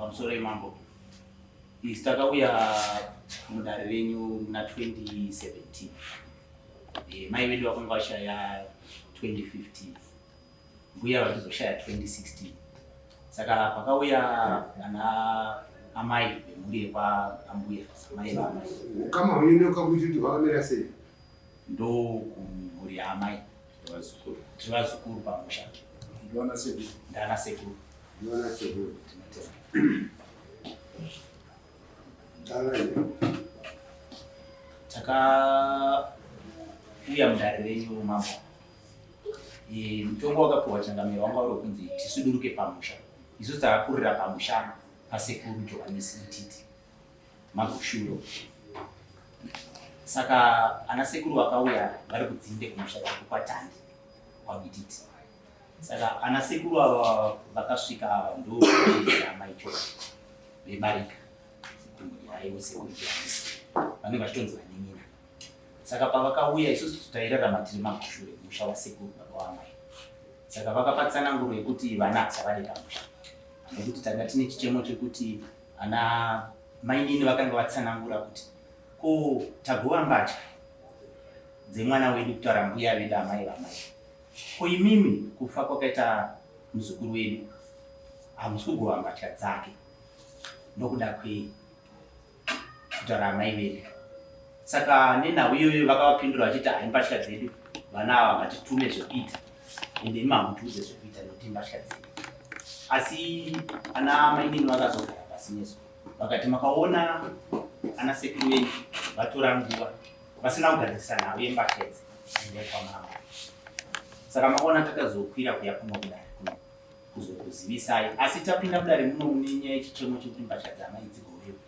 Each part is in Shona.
pamusoro imambo isi takauya mudare renyu na 2017 mai vedu vakanga vashaya 2015 mbuya vachizoshaya 2016 saka pakauya ana amai vemhuri yepaambuya amai vaamai kama huyino kakuti vakamira sei ndo kumhuri yaamai tiri vazukuru pamusha ndana sekuru takauya mudare renyu mambo mutongo wakapiwa changamiro wanga uri kunzi tisuduruke pamusha. Isusu takakurira pamusha pasekuru Johannes Ititi Magushuro. Saka ana sekuru vakauya vari kudzinde kumusha kwatandi kwaMititi. Saka ana sekuru ava vakasvika ndoamaicho vebarika aivo sekuru Johannes vanenge vachitonzi vanen'ina. Saka pavakauya isusu tairarama tiri Magushure musha wasekuru baba vamai. Saka vakapatsananguro yekuti vana havachava pamusha nekuti tanga tine chichemo chekuti ana mainini vakanga vatsanangura kuti ko tagova mbatya dzemwana wedu kutaura mbuya vedu amai vamai, ko imimi kufa kwakaita muzukuru wedu hamusi kugova mbatya dzake nokuda kutaura amai vedu. Saka nenhau iyoyo vakavapindura vachiti hai mbatya dzedu vana ava ngatitume zvokuita ende imamutiudze zvokuita nokuti mbatya dzedu. Asi ana mainini vakazogara pasi nesu vakati makaona ana sekuru venyu vatora nguva vasina kugadzirisa nhau yembatya idzi ende kwamama. Saka makaona takazokwira kuya kuno kudare kuno kuzokuzivisai. Asi tapinda mudare muno mune nyaya yechichemo chekuti mbatya dzamai dzigovewo.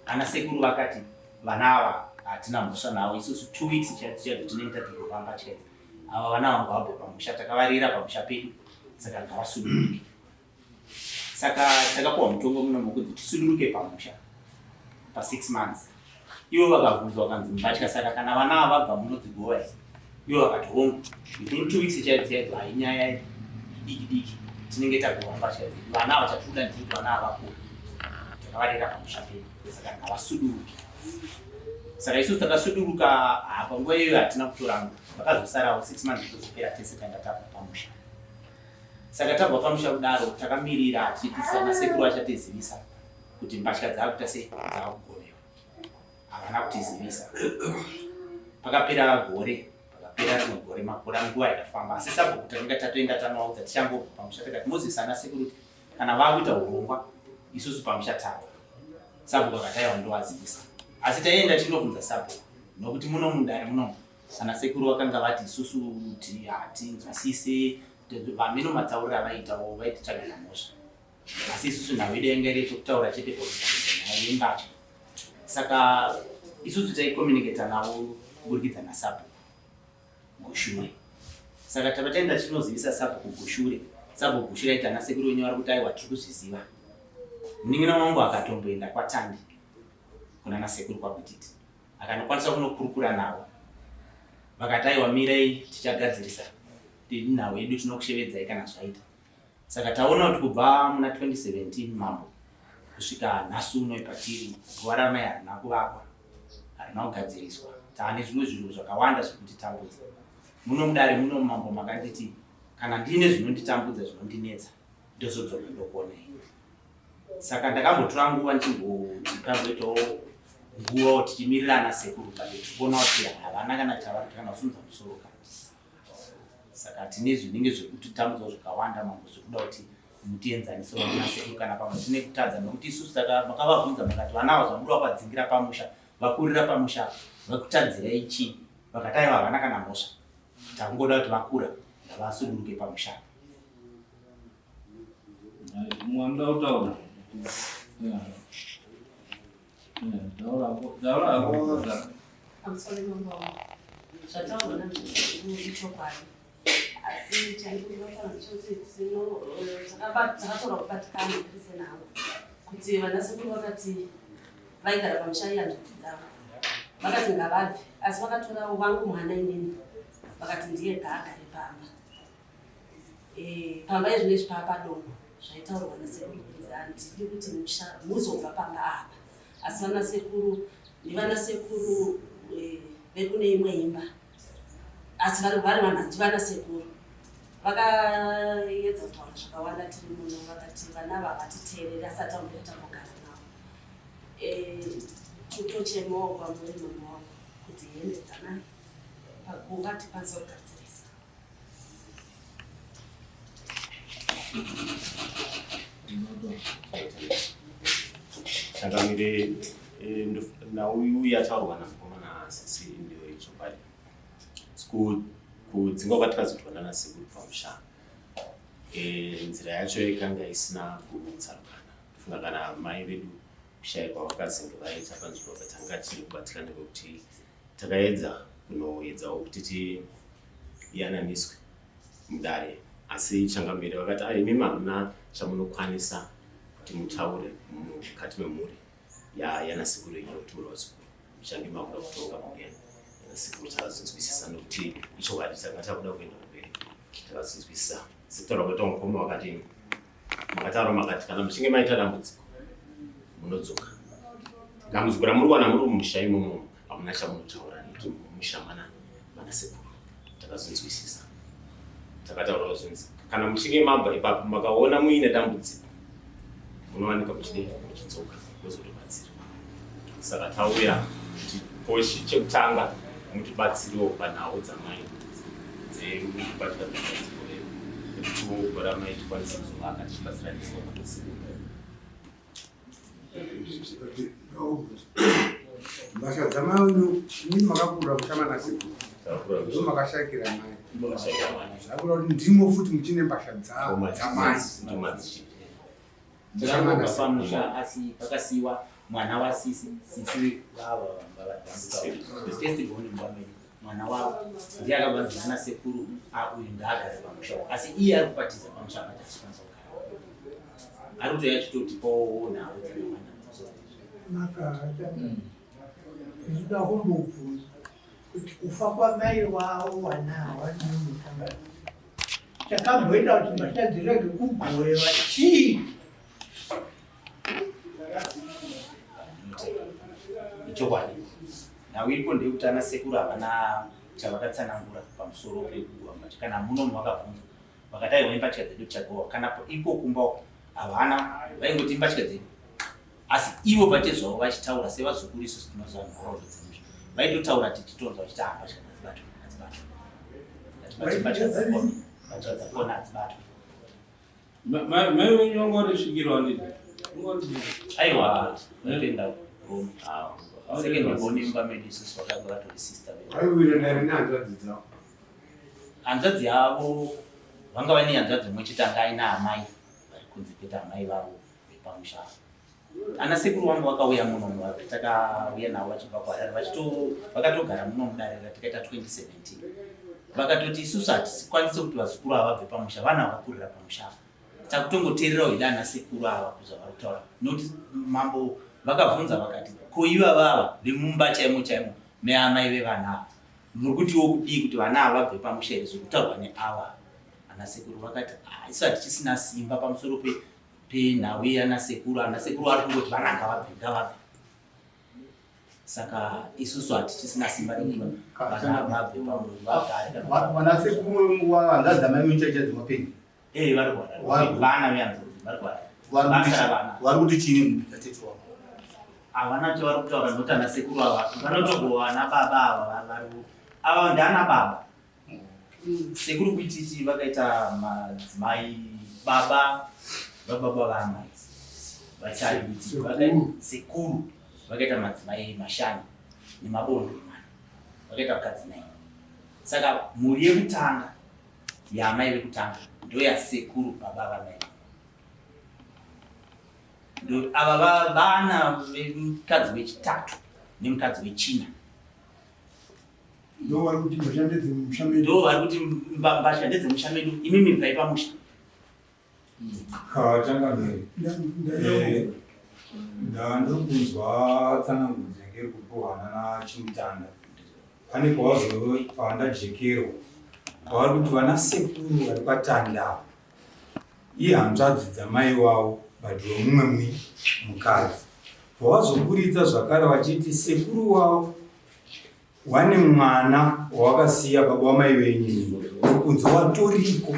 Ana sekuru vakati vana ava hatina mhosva navo, isusu 2 weeks chadzo tinenge tatogova mbatya idzi. Ava vana vangu vabve pamusha, takavarera pamusha pedu, saka ngavasuduruke. Saka takapuwa mutongo muno mokuti tisuduruke pamusha pa6 months. Ivo vakabvunzwa vakanzi mbatya, saka kana vana ava vabva munodzigova ivo vakati hongu within 2 weeks chaidzo hainyaya idiki tinenge tagova mbatya dzedu. Vana vachatuda ndikuti vana ava vakuru, takavarera pamusha pedu, saka ngavasuduruke. Saka isusu takasuduruka panguva iyoyo hatina kutora nguva, vakazosarawo 6 months kuzopera tese tanga tabva pamusha. Saka tabva pamusha kudaro takamirira tichiti ana sekuru achatizivisa kuti mbatya dzakuita sei dzakugovewa. Havana kutizivisa. Pakapera gore, pakapera rimwe gore, makore nguva yakafamba. Asi sabhuku takanga tatoenda tanovaudza tichangobva pamusha tikati muzivisa ana sekuru kuti kana vakuita urongwa isusu pamusha tabva. Sabhuku akataiwa ndovazivisa. Asi taienda tinobvunza sabhuku nokuti muno mudare muno ana sekuru vakanga vati isusu hatinzwisise vamino matsaurira vaitawo vaititsvagira mhosva. Asi isusu nhau yedu yanga iri yekutaura chete yembatya. Saka isusu taikomunicata navo kuburikidza nasabhuku Gushure. Saka taba taenda tinozivisa sabhuku Gushure. Sabhuku Gushure aiti ana sekuru venyu vari kuti aiwa tiri kuzviziva. Munin'ina wangu akatomboenda kwatandi kuna ana sekuru kwaMititi, akanokwanisa kunokurukura navo. Vakati aiwa mirai tichagadzirisa nhau yedu tinokushevedzai kana zvaita. Saka taona kuti kubva muna 2017 mambo kusvika nhasi uno ipatiri guva ramai harina kuvakwa, harina kugadziriswa. Taane zvimwe zvinhu zvakawanda zvinotitambudza. Muno mudare muno mambo makanditi kana ndine zvinonditambudza zvinondinetsa ndozodzoka ndokuonai. Saka ndakambotora nguva ndichingoti pamboitawo nguva tichimirira ana sekuru tichiona kuti havana kana chavari kana kusunudza musoro kana. Saka tine zvinenge zvekutitambudza zvakawanda mambo zvekuda kuti mutienzanise vana sekuru kana pamwe tine kutadza nokuti isusu makavabvunza mukati vana ava zvamuri vakadzingira pamusha vakurira pamusha vakutadzirai chii, vakati aiwa havana kana mhosva, takungoda kuti vakura ngavasuduruke pamusha. Mwanda utaura zvataona ichokwadi asi chakatora kubatikana senawo kuti vana sekuru vakati vaigara pamusha iyanzviti dzavo vakati ngavabve, asi vakatorawo wangu mwana inini vakati ndiye gaagare pamba. Pamba yezvinezvi paapadongo zvaitaurwa nasekuru kuti handidi kuti musha muzobva pamba apa, asi vanasekuru ndivanasekuru vekune imwe imba, asi vari vanhanzi vanasekuru vakaedza kutaura zvakawanda tiri muno, vakati vana vavatiteereri asati amumbira tambogara navo chuto chemaoko muri mama wavo kuti hendedzanai pakuva tikwanisa kugadzirisa. Changamire nauyu yataurwa namukomana sisi ndio ichokwadi kudzinga kwatakazotwana nasekuru pamusha. Nzira yacho ikanga isina kutsarukana. Kufunga kana mai vedu kushayikwa vakazinge vaita panzvimbo patanga tiri kubatikana nekuti takaedza kunoedzawo kuti tiyananiswe mudare, asi Changamire vakati imi hamuna chamunokwanisa kuti mutaure mukati memhuri yanasekuru yenyu kutoura zvikuru muchange makuda kutonga mhuri yenyu. Nasekuru takazvinzwisisa nokuti ichokwadi tanga takuda kuenda kumberi, takazvinzwisisa. Sekutaura kuita mukoma wakati makataura makati kana muchinge maita dambudziko munodzoka. Dambudziko ramuri kuwana muri mumusha imomo hamuna chamunotaura nekuti mushamana vanasekuru. Takazvinzwisisa. Takataura zvinzi kana muchinge mabva ipapo makaona muine dambudziko munowanika muchidzoka muzotobatsira. Saka tauya kuti koshi chekutanga mutibatsirewo panhau dzamai dzekubatika dambudziko redu kuti mai tikwanise kuzovaka tichibatsiraniswa vanasekuru. Mbasha dzamai uno ini makakura kushama nasekuru ndo makashakira mai zvakura kuti ndimo futi muchine mbasha dzavo dzamai pamusha asi pakasiwa mwana wasisi vava mwana wavo ndiye akavanzwa nasekuru uyu ngaagare pamusha, asi iye ari kupatiza pamusha pati asikwanisa kugara, ari kutoya chitotipowo nhau ndinoda kumbobvunza kuti kufa kwamai wavo wanawa nemutanga chakamboita kuti mbasha dzirege kubhoreva chii? Ichokwadi nhau iripo ndeyekuti anasekuru havana chavakatsanangura pamusoro pekuhamba. Kana muno makabvunza vakati aiwa imbatya dzedu tichagowa, kana iko kumba havana vaingoti imbatya dzedu, asi ivo pate zvavo vachitaura sevazukuru isusu tinoziva nhoroondo dzemusha vaitotaura tichitonzwa vachiti mbatya hadzibatwi dzakona hadzibatwi. Mai wenyu wanga warisvikirwa ndii? Aiwa notenda Rome second born imba medu isusu vakanga vatori sister vedu. aiwira naye nehanzvadzi dzavo. Hanzvadzi yavo vanga vaine hanzvadzi imwe chete anga aina amai vari kunze kwete amai vavo vepamusha. Anasekuru vangu vakauya muno takauya navo vachibva kuHarare vakatogara muno mudare ratakaita 2017. Vakatoti isusu hatikwanise kuti vazukuru ava vabve pamusha, vana vakakurira pamusha, takutongoteererawo ida anasekuru ava kuzva vari kutaura. Nokuti mambo vakabvunza vakati ko iva vava vemumba chaimo chaimo meamai vevana ava muri kutiwo kudii kuti vana ava vabve pamusha here zvokutaurwa neava? Anasekuru vakati isu hatichisina simba pamusoro penhau yanasekuru. Anasekuru ari kungoti vana ngavabve ngavabve, saka isusu hatichisina simba rekuti vana vabve pamuri vagare. Vanasekuru hanzvadzi dzamai mucheche dzemapenzi Vari kuHarare, vana vehanzvadzi vari kuHarare. vari kuti chini mutatete wavo? Havana chavari kutaura nokuti anasekuru ava vanotogova anababa ava ndeana baba. Sekuru kuititi vakaita madzimai baba vababa vaamai vachaiti sekuru vakaita madzimai mashanu nemabondo emwana vakaita vakadzi 9. Saka mhuri yekutanga yaamai vekutanga ndoyasekuru baba vamai. Ava vana vemukadzi wechitatu nemukadzi wechina ndo vari kuti mbasha ndedzemusha medu. ndo vari kuti mbasha ndedzemusha medu, imimi mibvai pamusha. Changamire ndandirikunzwa tsanangudzo ngeri kupohana naChibanda. Pane pawandajekerwa kwavari kuti vanasekuru vari patanda ihanzvadzi dzamai wavo bhadhi romumwe mukadzi. Pavazoburitsa zvakare vachiti sekuru wavo wane mwana wawakasiya baba wamai venyu kunzi watoriko.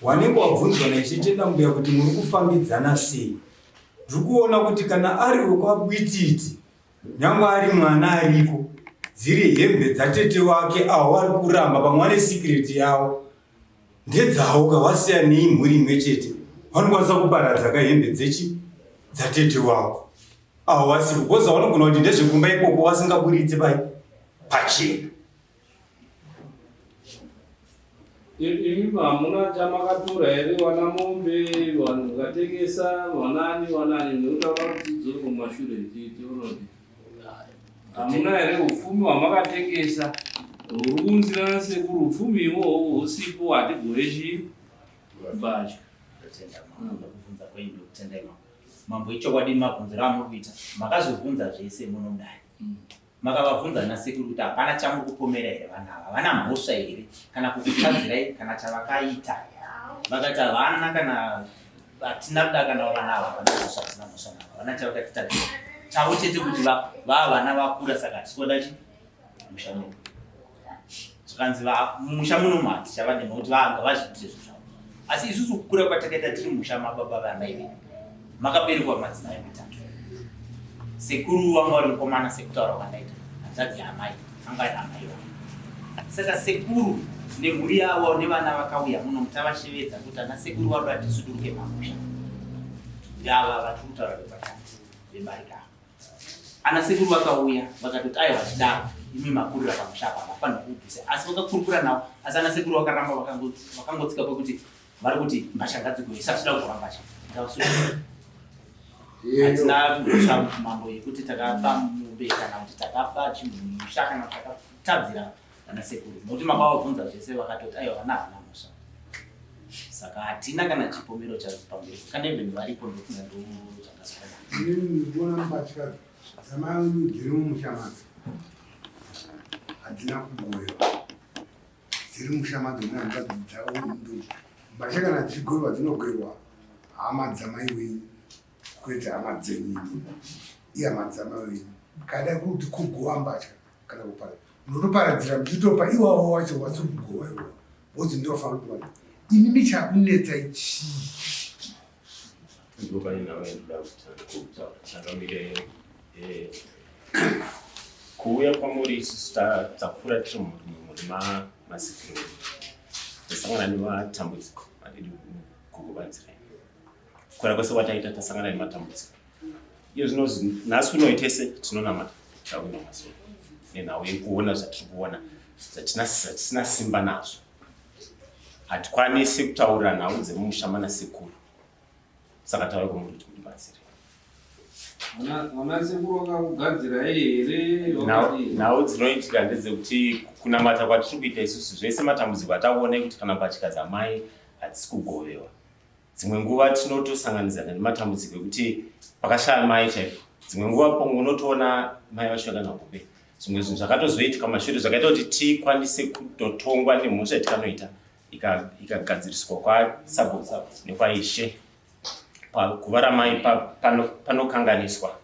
Wanenge wabvunzwa naIshe mbuya kuti muri kufambidzana sei. Ndiri kuona kuti kana ari wekwabwititi nyangwe ari mwana ariko dziri hembe dzatete wake avo vari kuramba pamwe ane sikireti yavo ndedzawo kawasiya neimhuri imwe chete vanokwanisa kuparadza kahembe dzatete wavo avo vasipo koza vanogona kuti ndezvekumba ikoko vasingaburitse pachena. Imi hamuna chamakatora here wana mombe vanhu vakatengesa wanani nokutaura kuti dziri kumashure tiunoti hamuna here ufumi hwamakatengesa huri kunzirana sekuru ufumi ihwohwo husipo hatigore chibasha. Kuvhunza kwenyu ndokutendai mambo ichokwadi mabvunziro amuri kuita makazobvunza zvese munodai makavabvunza nasekuru kuti hapana chamuri kupomera here vanhu ava havana mhosva here kana kukutadzirai kana chavakaita vakati havana kana hatina kuda kana vanava havana mhosva hatina mhosva navo havana chavakatitadzira chavo chete kuti vava vana vakura saka hatikoda chi musha medu zvakanzi musha munomati chavadema kuti vanga vazviitire zvo zvavo asi isusu kukura kwatakaita tiri musha mababa vamai vedu makaberekwa madzimai matatu. Sekuru wanga vari mukomana sekutaura kwandaita hanzvadzi yamai anga ari amai vavo. Saka sekuru nemhuri yavo nevana vakauya muno mutavashevedza kuti ana sekuru varu atisuduruke mamusha yava vatiri kutaura vepatatu vebarika. Ana sekuru vakauya vakatoti aiwa vachidaro imi makurira pamusha apa havafanira kuubvisa asi vakakurukura navo asi ana sekuru vakaramba vakangotsika kwekuti vari kuti mbasha ngadzigoisa tisida kugora mbasha hatina mhosva mambo yekuti takapa mube kana kuti takapa chimusha kana takatadzira ana sekuru nokuti makavabvunza zvese vakatoti aiwa vana havana mhosva saka hatina kana chipomero chapamberi kana even varipo ndokunga ndo zvakasiyana. Ndinoona mbatya dzamai dziri mumushamadzi hadzina kugoyewa dziri mumushamadzi mune hanzvadzi dzavo mbasha kana dzichigoyewa dzinogoyewa hama dzamai wenyu kwete hama dzenyu ihama dzamai wenyu kada kuti kugowa mbatya kana kuparadza munotoparadzira muchitopa iwavo wacho wasiri kugowa iwo bhozi ndinofanira kuva ini michakunetsai chii kuuya kwamuri isusu takura tiri muri masikiro tasangana nematambudziko madidi kukubatsirai kura kwese kwataita tasangana nematambudziko iyo zvinozi nhasi uno tese tinonamata tawina masoro nenhau yekuona zvatiri kuona zatisina simba nazvo hatikwanisi kutaura nhau dzemumusha manasekuru saka tauya kwamuri kuti mubatsire. Mwana sekuru wakakugadzirai here? Nhau dzinoitika ndedzekuti kunamata kwatiri kuita isusu zvese matambudziko ataona kuti kana mbatya dzamai hadzisi kugovewa. Dzimwe nguva tinotosanganidzana nematambudziko ekuti pakashaya mai chaipo. Dzimwe nguva pomwe unotoona mai vacho kana kupe. Zvimwe zvinhu zvakatozoitika mashure zvakaita kuti tikwanise kutotongwa nemhosva yatikanoita ikagadziriswa kwaSabhuku nekwaIshe. Kuva ramai panokanganiswa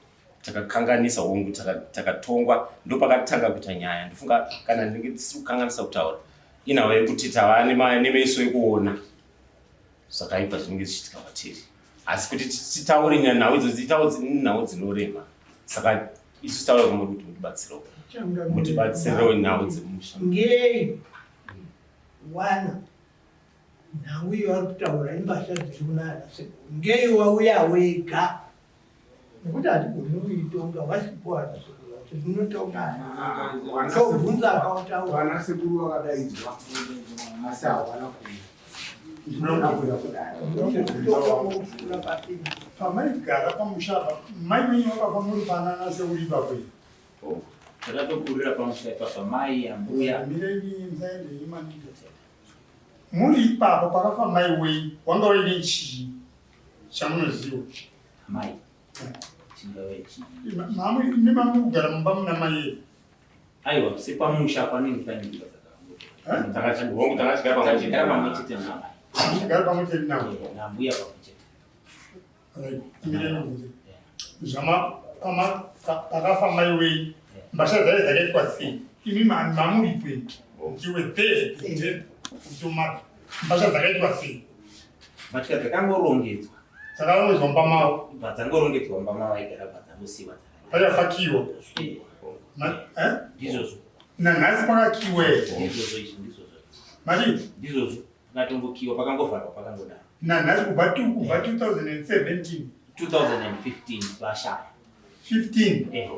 takakanganisa hongu takatongwa ndo pakatanga kuita nyaya. Ndofunga kana ndinge tisiri kukanganisa kutaura inhau yekuti tava nemeso ekuona zvakaipa zvinenge zvichiitika kwatiri asi kuti titaure nhau idzodzo nhau dzinorema saka isu taura kwamuri kuti mutibatsirewo nhau dzemusha ngei wana nhau iyo vari kutaura imbasha dziri kunana sekuru ngei wauya wega nekuti hatigoni kuitonga wasipo ana sekuru tinotonga tobvunza akautaura vana sekuru vakadaidzwa asi havana kuita pamaigara pamushava mai venyu vakafanira pana naseuri ipapo takatokurira pamusha ipapa mai ambuya muri ipapo pakafa mai wenyu wanga waine chii chamunoziva mai chingave chii nemamwe kugara mumba muna mai yedu aiwa sepamusha panenge paine takachigara pamwe chete namai Muchigara pamwe chete navo. Nambuya pamwe chete. Zvama pakafa mai wei mbasha dzai dzakaitwa sei imi mamuripe iwe there kutoma mbasha dzakaitwa sei mbatya dzakangorongedzwa pamavo dzangorongedzwa pamavo aigara padzanosiwa pachafakiwa ndizvozvo nanhasi pakakiwa ndizvozvo mari ndizvozvo pakatongokiwa pakangovharwa pakangodaro nanhasi kubva 2017 2015 vashaya 15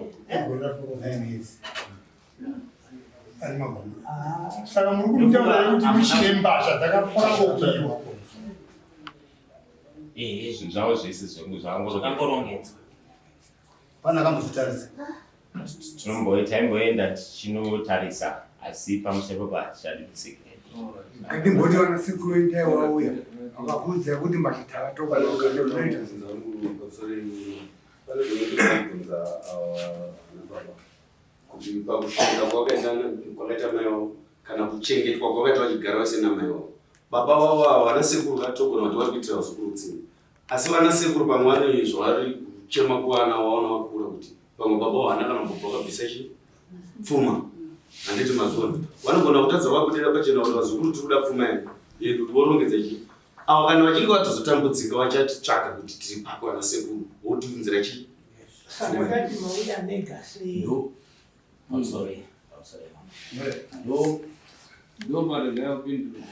saka muri kumutaura kuti muchine mbasha dzakapangokiwa zvavo zvese zvangorongedzwa pana kambotarisa taimboenda tichinotarisa asi pamusoro pachadi kutsikira Ndimboti wanasekuru endai wauya akakuudza kuti mbasha takatokaokaoita kuti pakusvika kwakaita mai wavo kana kuchengetwa kwakaita vachigara vasina mai wavo. Baba wavo ava vana sekuru vatogona kuti vari kuitira zvikuru tsini, asi vana sekuru pamwe vari zvavari kuchema kuvana vaona vakura kuti pamwe baba vana kana kubva vakabvisa pfuma handiti mazona vanogona kutadza vakudira pachena kuti vazukuru tiri kuda pfuma yedu vorongedza chii. Ava kana vachinge vatozotambudzika vachatitsvaka kuti tiri pako vana sekuru votiunzira chii. Sakati mauya nega sei. I'm sorry.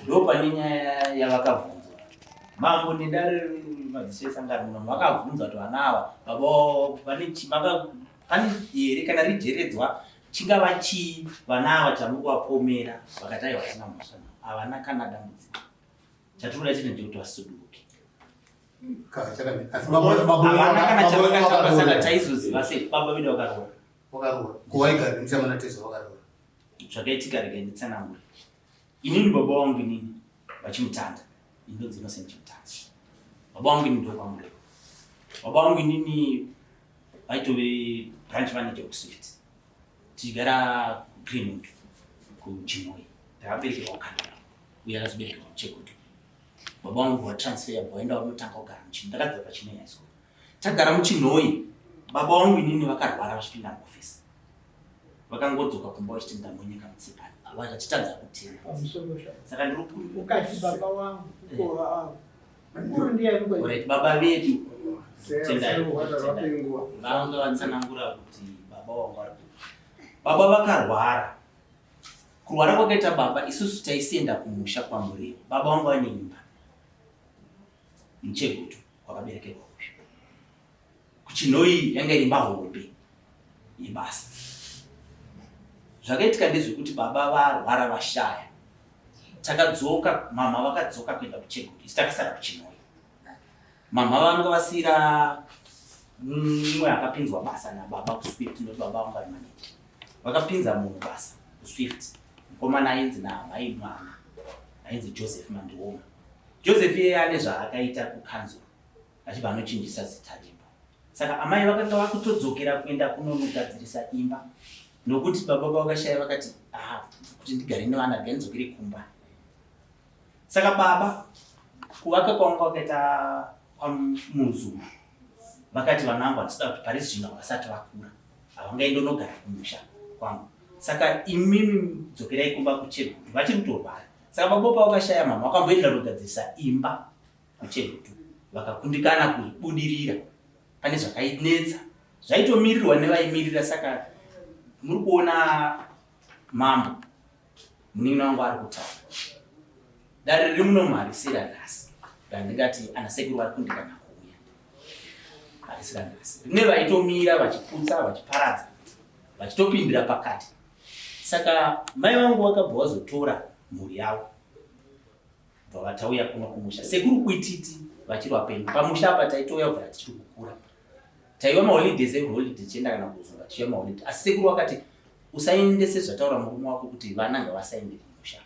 Ndo pane nyaya yavakabvunzwa mambo nedare madziso esangano vakabvunzwa kuti vana ava baba pane here kana rijeredzwa chingava chii vana ava chamukuvapomera vakati aiwa vasina mhosva havana kana dambudziko chatinoda chiri ndekuti vasuduruke havana kana chavakatamba saka taizoziva sei baba vedu vakaroora kuwaigara muchamanatezva vakaroora zvakaitika rega nditsanangura inini baba wangu inini vachimutanda indodzi inose ndichimutanda baba wangu inini ndokwamureko baba wangu inini vaitove branch manager kuswift tichigara kugreenwood kuchimoi ndakaberekerwa kukanada uye akazoberekerwa kuchegutu baba wangu watransfer waenda unotanga kugara muchino ndakadzira pachino high school tagara muchinhoi baba wangu inini vakarwara vachipinda muofisi vakangodzoka kumba vachiti ndamonyeka mutsipani vachitadza kutenga saka ukati baba wangu mukuru ndiye right baba vedu vanga vatsanangura kuti baba wangu ari baba vakarwara kurwara kwakaita baba isusu taisienda kumusha kwamurero baba wangu ane imba muchegutu kwakaberekerwa uyu kuchinhoi yanga iri imba hombe yebasa zvakaitika ndezvekuti baba varwara vashaya takadzoka mama vakadzoka kuenda kuchegutu isi takasara kuchinhoi mama vanga vasira mumwe akapinzwa basa nababa kuswift noti baba vanga ari maneja vakapinza munhu basa kuswift mukomana ainzi namai mwana ainzi Joseph Mandioma. Joseph iye ane zvaakaita kukanzura achibva anochinjisa zita rimba saka amai vakanga vakutodzokera kuenda kunonogadzirisa imba nokuti baba vakashaya vakati kuti ndigare nevana ganizokere kumba saka baba kuvaka kwanga vakaita kwamuzuma vakati vanangu hatida kuti parisi zvino vasati vakura havangaindonogara kumusha kwangu saka imimi dzokerai kumba kuchegutu vachiri kutorwara saka baba pavakashaya mama vakamboenda kugadzirisa imba kuchegutu vakakundikana kubudirira pane zvakainetsa zvaitomirirwa nevaimirira saka muri kuona mambo munin'ina wangu ari kutaura dare riri munomharisira nhasi ndandingati ana sekuru vari kundikana kuuya mharisira nhasi rine vaitomira vachiputsa vachiparadza vachitopindira pakati saka mai vangu vakabva vazotora mhuri yavo bva vatauya kuno kumusha sekuru kuititi vachiri vapenyu pamusha apa taitouya kubvira tichiri kukura taiva maholidays everholiday tichienda kana kuzora tichiva maholiday asi sekuru vakati usaendese zvataura murume wako kuti vana ngavasaende kumusha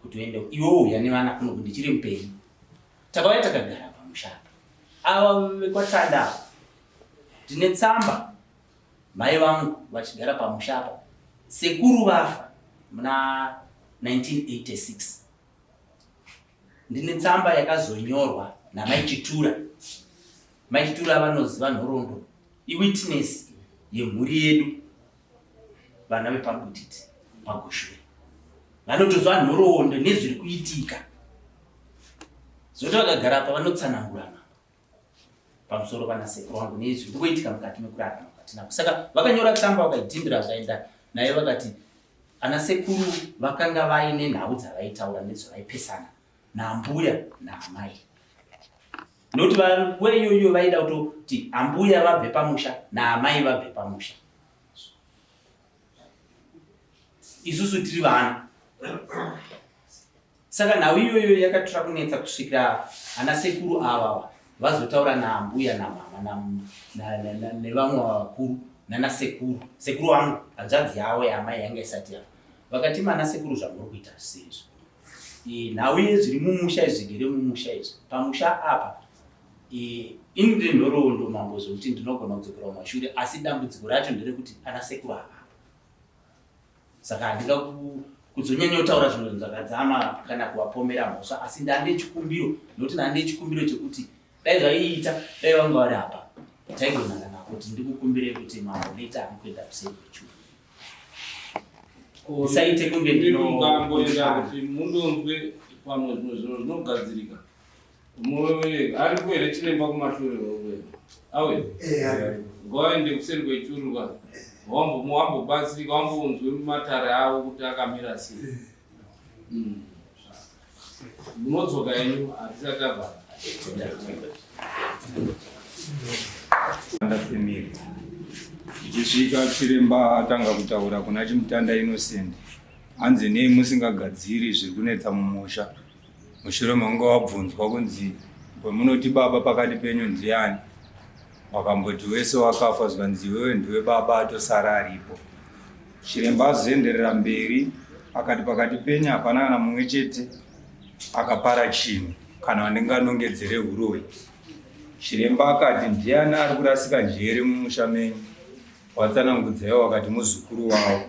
kuti uende iwewo uya nevana kuno ndichiri mupenyu takauya takagara pamusha ava vekwatanda ndine tsamba mai vangu vachigara pamusha apa sekuru vafa muna 1986 ndine tsamba yakazonyorwa namai Chitura. Mai Chitura vanoziva nhoroondo, iwitness yemhuri yedu, vana vepabutiti pagoshure. Vanotozva nhoroondo nezviri kuitika. Zvoti vakagara apa vanotsanangurana pamusoro vanasekuru vangu nezviri kuitika mukati mekurarama kwatinako. Saka vakanyora tsamba vakaitimbira zvaenda naye vakati anasekuru vakanga vaine nhau dzavaitaura nezvavaipesana naambuya naamai. Nokuti nguva iyoyo vaida kutoti ambuya vabve pamusha naamai vabve pamusha. Isusu tiri vana. Saka nhau iyoyo yakatora kunetsa kusvikira anasekuru ava vazotaura naambuya namama nevamwe vakuru nanasekuru. Sekuru wangu hanzvadzi yavo yaamai yanga isati yava. Vakati manasekuru zvamuri kuita sezvo. Nhau yezviri mumusha zvigere mumusha izvi. Pamusha apa indi nhoroondo mambo zvokuti ndinogona kudzokera mumashure, asi dambudziko racho nderekuti anasekuru ava. Saka handinga kuzonyanya kutaura zvinhu zvakadzama kana kuvapomera mhosva, asi ndande chikumbiro, nokuti ndande chikumbiro chekuti dai zvaiita dai vanga vari apa taigonana nako kuti ndikukumbire kuti maoneta anokuenda kuseri kwechuo. Isaite kunge ndinogamboenda kuti mundonzwe pamwe zvimwe zvinhu zvinogadzirika. Ari kuere chiremba kumashure kwekwedu. Awe. Ngaende kuseri kwechuru wambobatsirika, wambonzwe matare avo kuti akamira sei. Munodzoka yenyu hatisati abva. Ichisvika chiremba atanga kutaura kuna Chimutanda Innocent, hanzi nei musingagadziri zviri kunetsa mumusha. Mushure mangu wabvunzwa kunzi pamunoti baba pakati penyu ndiani, wakamboti wese wakafa, zvanzi iwewe ndiwe baba atosara aripo. Chiremba azoenderera mberi akati pakati penyu hapana kana mumwe chete akapara chinhu kana wandinganongedzere uroi. Chiremba akati ndiani ari kurasika njere mumusha menyu, watsanangudzai wakati muzukuru wavo.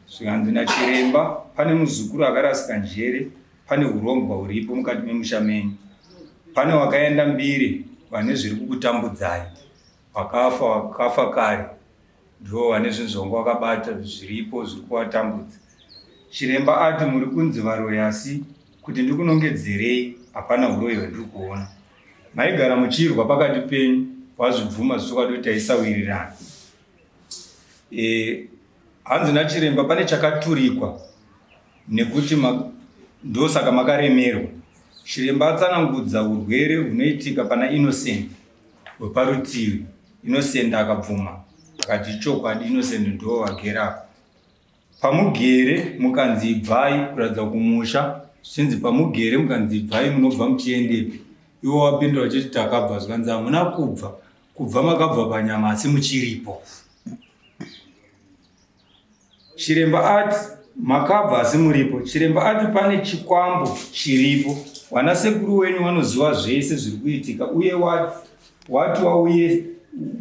Zvikanzi nachiremba pane muzukuru akarasika njere, pane Hurombwa uripo mukati memusha menyu. Pane wakaenda mbiri vane zviri kukutambudzai, wakafa kare, ndiwo vane zvinzvongo wakabata zviripo zviri kuvatambudza. Chiremba ati muri kunzi varoyasi kuti ndikunongedzerei, hapana uroi hwandiri kuona. Maigara muchirwa pakati penyu, wazvibvuma zvitokati taisawirirana. Hanzi nachiremba pane chakaturikwa nekuti ndosaka makaremerwa. Chiremba atsanangudza urwere hunoitika pana Innocent hweparutivi. Innocent akabvuma akati chokwadi, Innocent ndo wagera. Pamugere mukanzi ibvai kuradza kumusha, zvinzi pamugere mukanzi ibvai munobva muchiendepi. Iwo wapindura chiti takabva, zvikanzi hamuna kubva makabva panyama asi muchiripo. Chiremba ati makabva asi muripo. Chiremba ati pane chikwambo chiripo, wanasekuru wenyu wanoziva zvese zviri kuitika, uye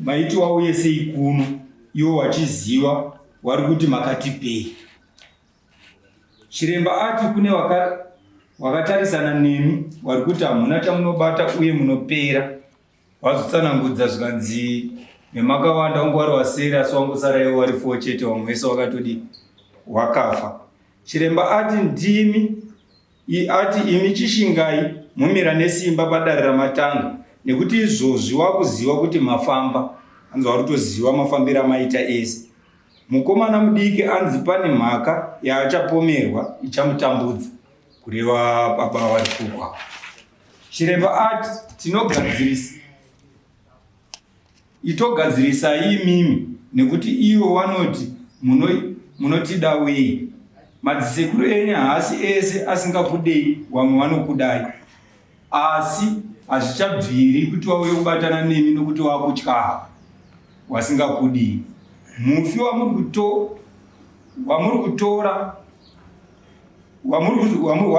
maiti wauye sei kuno, iwo wachiziva wari kuti makatipei. Chiremba ati kune wakatarisana nemi wari kuti hamuna chamunobata uye munopera. Wazotsanangudza zvikanzi nemakawanda wangu wari waseri, asi wangosara iwo wari 4 chete, wamwe wese wakatodi wakafa. Chiremba ati imi chishingai mumira nesimba padare ramatanga, nekuti izvozvi wakuziva kuti mafamba, hanzi wari kutoziva mafambiro amaita ese. Mukomana mudiki anzi pane mhaka yaachapomerwa ichamutambudza, kureva baba vari kukwa. Chiremba ati itogadzirisai imimi, nekuti ivo vanoti munotida wei. Madzisekuru enyu haasi ese asingakudei, vamwe vanokudai, asi hazvichabviri kuti wauye kubatana nemi nokuti wakutya wasingakudii. Mufi wamuri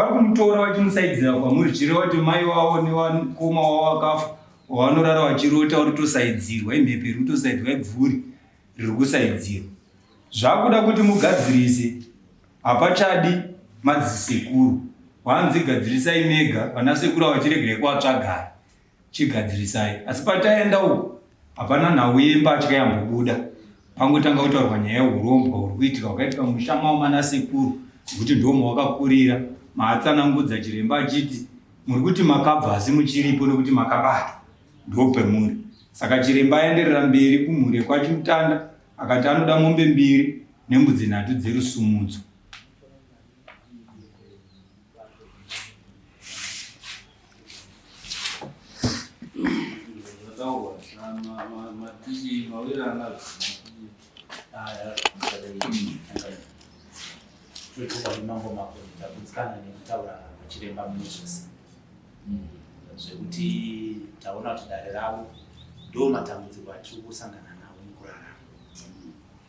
kumutora wachimusaidzira kwamuri, chireva kuti mai wavo nevakoma wavo wakafa, wavanorara vachirota uri tosaidzirwa, imhepo iri kutosaidzirwa, ibvuri riri kusaidzirwa. Zvakuda kuti mugadzirise, hapachadi madzisekuru, wanzi gadzirisai mega, vanasekuru vachiregere kwatsvagara chigadzirisai. Asi pataenda uko hapana nhau yembatya yambobuda. Pangotanga kutaurwa nyaya yehurombwa huri kuitika wakaitika mushama wamanasekuru, kuti ndo mawakakurira. Maatsanangudza chiremba achiti muri kuti makabva asi muchiripo nekuti makabata ndo pemuri. Saka chiremba aenderera mberi kumhuri kwaChibanda akati anoda mombe 2 nembudzi 3 dzerusumudzo. Takudzikana nekutaura kwachiremba Manass zvekuti taona kuti dare ravo ndo matambudziko atiri kusangana nawo mukurarama.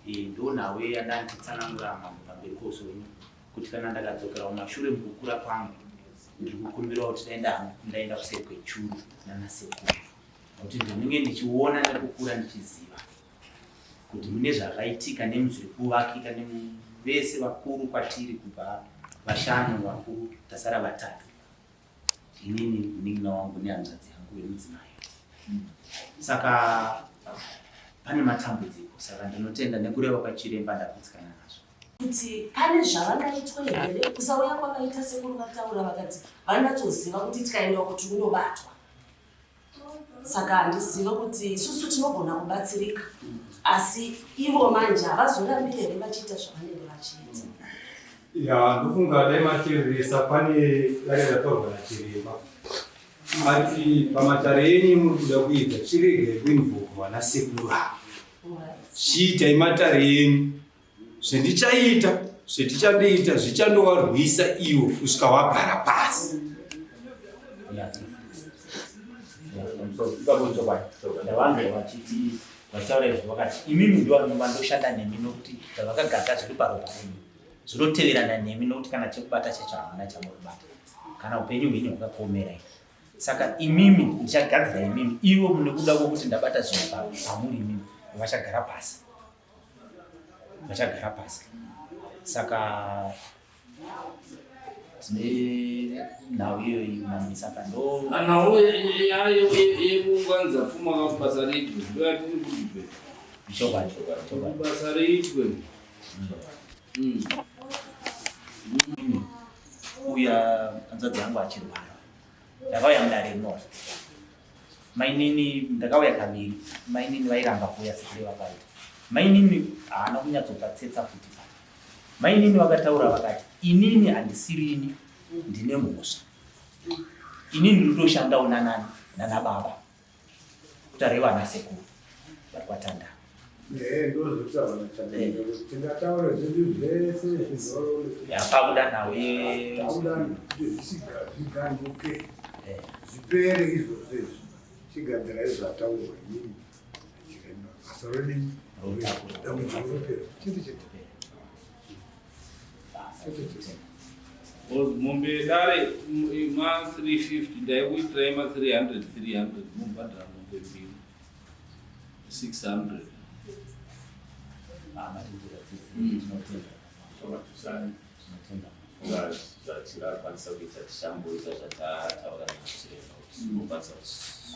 Ndo nhau yandanditsanangura pamberi kozonyu kuti kana ndakadzokera mumashure mukukura kwangu ndiri kukumbira kuti ndaenda kuseri kwechuru nanasekuru, nokuti ndinenge ndichiona nekukura ndichiziva kuti mune zvakaitika nemuzviri kuvakika vese vakuru kwatiri kubva 5 vakuru tasara 3. Inini munin'ina wangu nehanzvadzi yangu yemudzimai. Saka pane matambudziko, saka ndinotenda nekureva kwachiremba ndakudzikana nazvo. Kuti pane zvavangaitwa here kusauya kwakaita sekuru vataura vakati vanatsoziva kuti tikaenda kuti unobatwa. Saka handiziva kuti isusu tinogona kubatsirika, asi ivo manje havazorambi here vachiita zvavanenge vachiita. Ndofunga dai mateeresa pane rakataurwa nachiremba ati pamatare enyu muri kuda kuita chirege kuinvhokwa vanasekuru avo. Chiitai matare enyu, zvendichaita zvetichandoita zvichandowarwisa iwo kusvika wagara pasi. Ndavange vachiti vachitaura izvo vakati imimi ndovandoshanda nemi nokuti zvavakagara zviri paropa renyu zvinoteverana nemi nokuti kana chekubata chacho hamuna chamuribata kana upenyu hwenyu hwakakomerai. Saka imimi ndichagadzira imimi, ivo mune kuda kwokuti ndabata zvinhu pamuri imimi vachagara pasi. Saka tine nhau iyoyi mami. Saka ndo nhau yayo yekuunganidza pfuma kabasa reitwe ndoyatiri kutipe basa reitwe. Uya hanzvadzi yangu achirwara, ndakauya mudare rinori. Mainini ndakauya kaviri, mainini vairamba kuuya sekuru vakaita. Mainini haana kunyatsokatsetsa futi. Mainini vakataura vakati inini handisirini, ndine mhosva. Inini ndinotoshandawo nanababa kutare vanasekuru vari kwatanda. Pakuda nhau zvipere izvozvo izvi chigadzira izvataurwa inini achiremba basa rodini dambudziko ropera chete chete. Mombe dare ma 350 ndaikuitirai ma 300 mubhadhara mombe 600.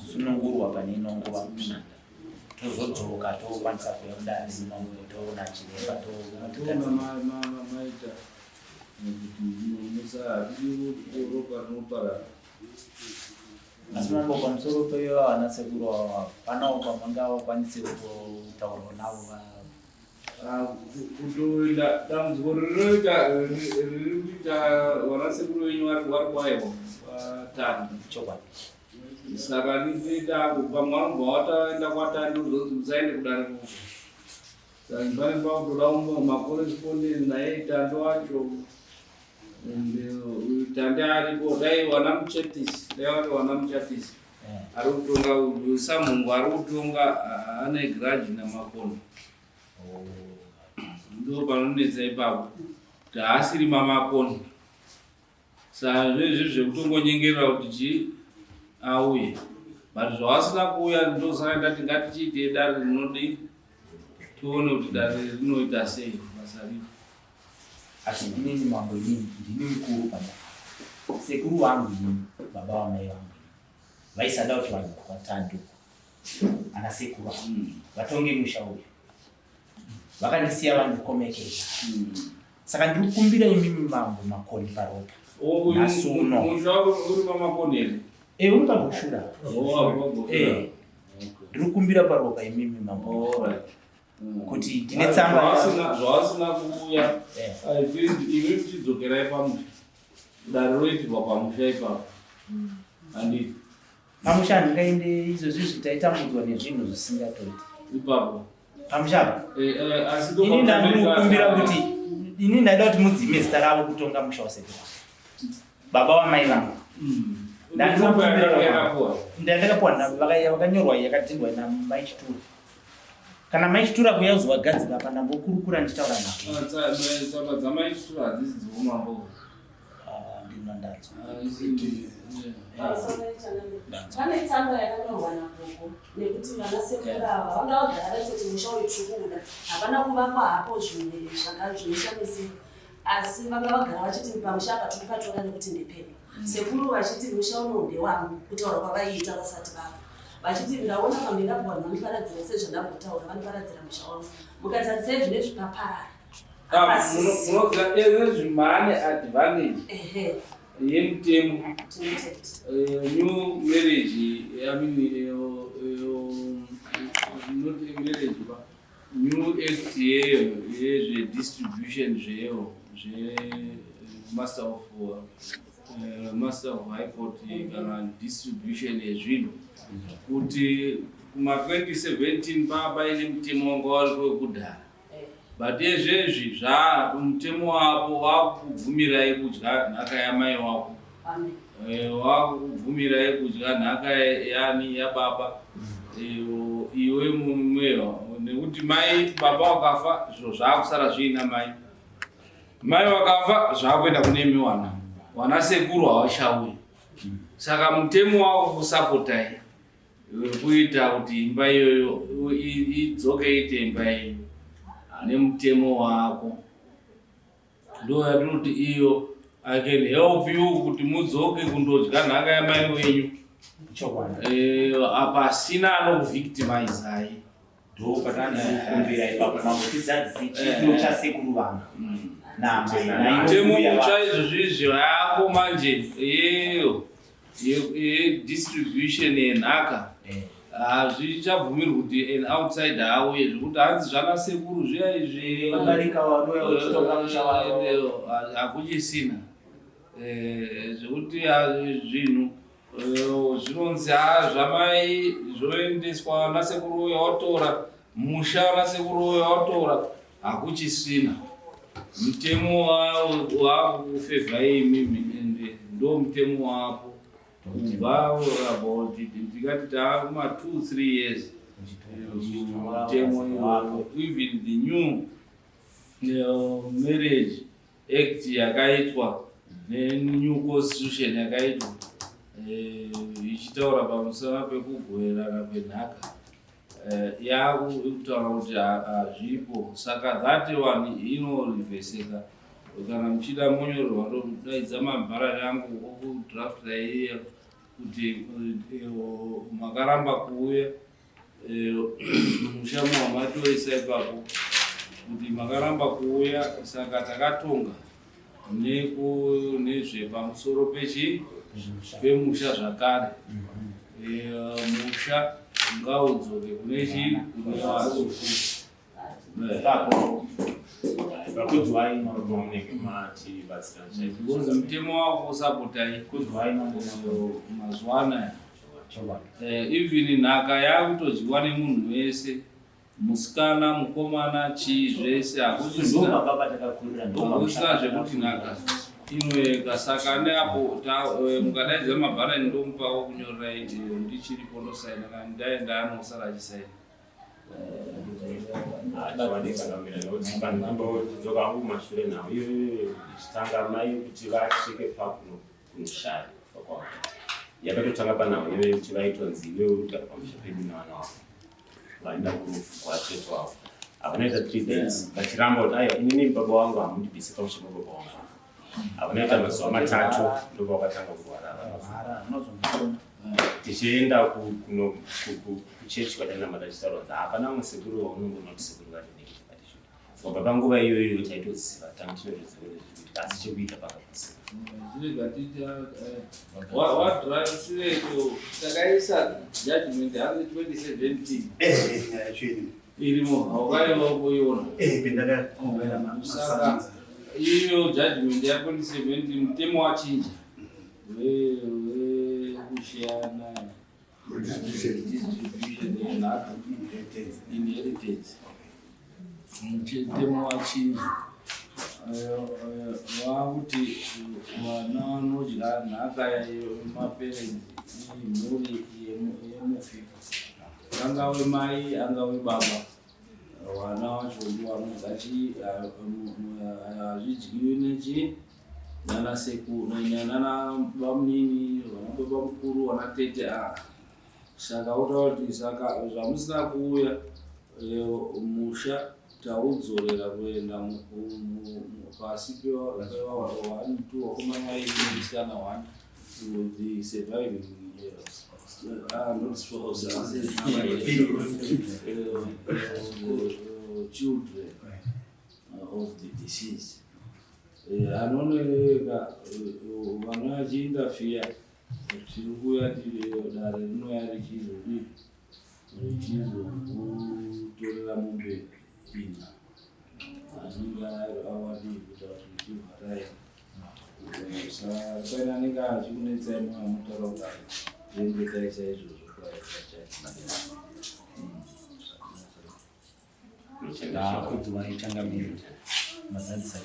kusunungurwa pane inongova kushanda tozodzoka tokwanisa kuya kudare zinongo toona chiremba toona maita musaropa rinoparara. Asi mambo pamusoro peyo vanasekuru ava panawo pamangavakwanise kutaurwa navo kutoenda dambudziko rinoita riri kuita vanasekuru venyu vari kwayevo vatandi chokwadi. Saka ndinoita pamwe vanobva wataenda kwatandi uzonzi musaende kudariko. Saka ndinofanirwa kutoda makorespondence naye tando wacho tande aripo, dai wana muchatisi ari kutonga samungu ari kutonga ane grudge naMakoni. Ndo panonetsa ipapo kuti haasiri maMakoni. Saka zvezvi zvekutongonyengerera kuti auye, but zvawasina kuuya ndosaka ndati ngatichiite dare rinodi tione kuti dare rinoita sei basa rino. Asi ndinini mambo inini ndini mukuru pamba sekuru wangu ini, baba wa mai wangu vaisada kuti vanhu vatatu ana sekuru vatonge musha uyu vakandisiya vandikomekeza. Saka ndiri kukumbira imimi mambo Makoni paropa nasuno uri pamakoni ere uri pagoshura ndiri kukumbira paropa imimi mambo kuti ndine tsamba zvawasina kuuya iwe tidzokera pamusha dare roitirwa pamusha ipapo handiti pamusha handingaende izvozvi zvitaitambudzwa nezvinhu zvisingatoiti ipapo pamusha asi ini ndandiri kukumbira kuti ini ndaida kuti mudzime zita ravo kutonga musha wasekuru baba wamai vangu ndandakapuwa vakanyorwa yakatendwa namai Chitura. Kana mai Chitura kuyaudzwa gadzika pa ndambokurukura ndichitaura navo. Saka dzamai Chitura hadzisi dzekumambo. Ndinondadzo. Pane tsamba yakanyorwa napopo nekuti vana sekuru ava vanga vagara vatoti musha wechukuda hapana kuvakwa hapo zvimwe zvinoshamisi, asi vanga vagara vachiti pamusha apa tiri patora nekuti ndepeni. Sekuru vachiti musha uno ndewangu kutaura kwavaiita vasati vava. Vachiti ndaona pamira bwana vanoparadzira sezvandambotaura vanoparadzira musha wangu. Mukatarisei zvine zvipaparara. Munoziva ezvimane advantage yemutemo new marriage, I mean not marriage but new FTA distribution master of high court kana distribution yezvinhu kuti kuma 2017 baba ine mutemo wanga wari wekudhara, but ezvezvi mutemo wapo wakubvumirai kudya nhaka yamai wako, wakubvumirai kudya nhaka yababa iwe mumwewa, nekuti mai baba wakafa zviro zvakusara zviina mai wakafa zvakuenda kune miwana wana sekuru hawachauya. Saka mutemo wako kusapotai kuita kuti imba iyoyo idzoke ite imba iyo nemutemo wako. Ndo yatinoti iyo I can help you kuti mudzoke kundodya nhaka yamai wenyu pasina anovictimizai. Ndo patani kukumbira ipapo mambotidzadzisi chino chasekuru vangu. Mutemo mutsva izvozvizvi yako manje distribution yenhaka hazvichabvumirwi kuti an outsider auye, zvekuti hanzi zvana sekuru zviya izvi hakuchisina, zvekuti zvinhu zvinonzi zvamai zvoendeswa vana sekuru uyo watora musha, vana sekuru uyo watora hakuchisina. Mutemo wako kufevha imimi ende ndo mutemo wako kubva about ndikati taakuma 2-3 years mutemo wako. Even the new marriage act yakaitwa nenew constitution yakaitwa ichitaura pamusana pekugoverana kwenhaka yakutaura kuti hazvipo. Saka that one inorivheseka. Kana muchida monyorerwa ndodaidza mabharari angu okudrafta iye kuti makaramba kuuya musha muhamatoisa ipapo kuti makaramba kuuya, saka takatonga nezvepamusoro pemusha zvakare. Musha ngaudzoke kune because mutemo wako usapotai mazuva anaya. Even nhaka yakutodyiwa nemunhu wese, musikana, mukomana, chii zvese, hakusina zvekuti nhaka inoyeka. Saka neapo mukadaidza mabhara ndomupawo kunyorera ndichiripo ndosaina, kana ndaenda anosara achisaina. Ndodzoka hangu mashure nawo iyoyo ichitanga mai kuti vasvike pakunoshaya kufa kwavo yakatotanga panawo iyoyo kuti vaitonzi iwewe utaka pamusha pedu navana wavo vaenda kurufu kwacheto wavo havanoita 3 days vachiramba kuti aiwa inini baba wangu hamundibvise pamusha pababa wangu. Vanoita mazuva matatu ndopavakatanga kurwara. Tichienda kuchechi kwatanamata tichitaura kuti hapana mumwe sekuru waunongoona kuti sekuru vatinei kubva panguva iyoyo taitoziva tange tinotoziva nezvekuita asi chekuita pakapusika wadhiraireto takaisa judgment hanzi 2017 irimo haukaivakuiona saka iyo judgment ya2017 mutemo wachinja wekushiyana distribution inheritance mutemo wachinja wakuti vana vanodya nhaka yemaparents imhuri yemufika angave mai angave baba vana vacho vanodzachi hazvidyiwi nechi nana sekuru nana vamunini vanababa mukuru vana tete saka utaura kuti saka zvamusina kuuya musha taudzorera kuenda pasi pe1 2 wakomana vairi nemusikana 1 to the surviving not spouses children of the deceased. Anonoeka vana vachiinterfere tiri kuuya tiri dare rinouya richizokutorera mombe ina anenge awadi kuita kuti tivharai saka paine anenge achikunetsai mutaura kudai zviendesai chaizvozvo kudzwa itanga miri mazadzisa